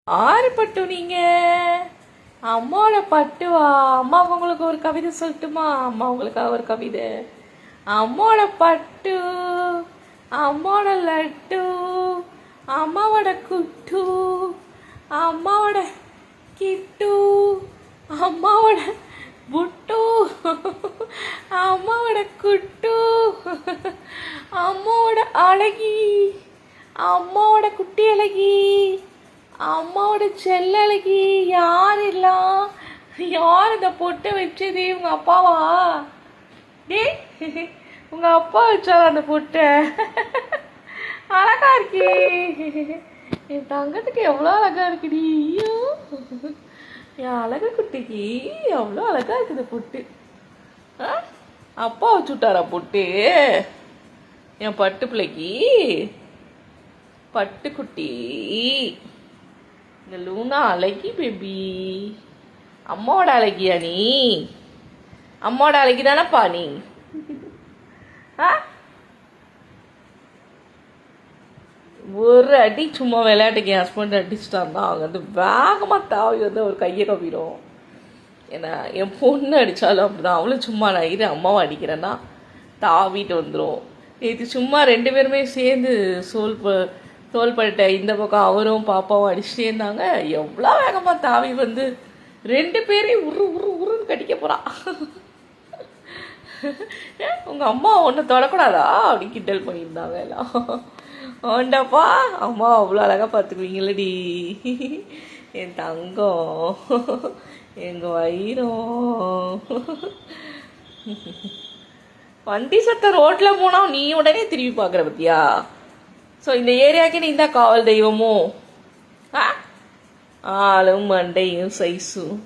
ஆறு பட்டு நீங்க அம்மாவோட பட்டுவா? அம்மா உங்களுக்கு ஒரு கவிதை சொல்லட்டுமா? அம்மா உங்களுக்காக ஒரு கவிதை. அம்மாவோட பட்டு, அம்மாவோட லட்டு, அம்மாவோட குட்டு, அம்மாவோட கிட்டு, அம்மாவோட புட்டு, அம்மாவோட குட்டு, அம்மாவோட அழகி, அம்மாவோட குட்டி அழகி, அம்மாவோட செல்லழகி. யார் எல்லாம்? யார் இந்த பொட்டை வச்சது? உங்க அப்பாவா? டே, உங்க அப்பா வச்சாரா அந்த பொட்டை? அழகா இருக்கே, என் தங்கத்துக்கு எவ்வளோ அழகா இருக்குடி. ஐயோ, என் அழகு குட்டிக்கு எவ்வளோ அழகா இருக்குது பொட்டு. அப்பா வச்சு விட்டாரா பொட்டு என் பட்டு பிள்ளைக்கு? பட்டு குட்டி, இந்த லூனா அழகி பேபி. அம்மாவோட அழகியா நீ? அம்மாவோட அழகி தானப்பா நீ? ஒரு அடி சும்மா விளையாட்டுக்கு என் ஹஸ்பண்ட் அடிச்சுட்டாருன்னா அவங்க வந்து வேகமாக தாவி வந்து ஒரு கையை கவிடும். ஏன்னா என் பொண்ணு அடித்தாலும் அப்படிதான். அவளும் சும்மா நான் இரு அம்மாவை அடிக்கிறேன்னா தாவிட்டு வந்துடும். நேற்று சும்மா 2 பேருமே சேர்ந்து தோள்பட்ட இந்த பக்கம் அவரும் பாப்பாவும் அடிச்சுட்டே இருந்தாங்க. எவ்வளோ வேகமாக தாவி வந்து 2 பேரையும் உருன்னு கடிக்க போகிறான். உங்கள் அம்மா ஒன்று தொடக்கூடாதா அப்படின்னு கிண்டல் பண்ணியிருந்தாங்க எல்லாம். ஆண்டாப்பா, அம்மா அவ்வளோ அழகாக பார்த்துக்குவீங்களடி என் தங்கம், எங்கள் வைரம். வண்டி சத்தம் ரோட்டில் போனால் நீ உடனே திரும்பி பார்க்குற பத்தியா? ஸோ இந்த ஏரியாவுக்கு நீ தான் காவல் தெய்வமோ? ஆளும் மண்டையும் சைஸும்.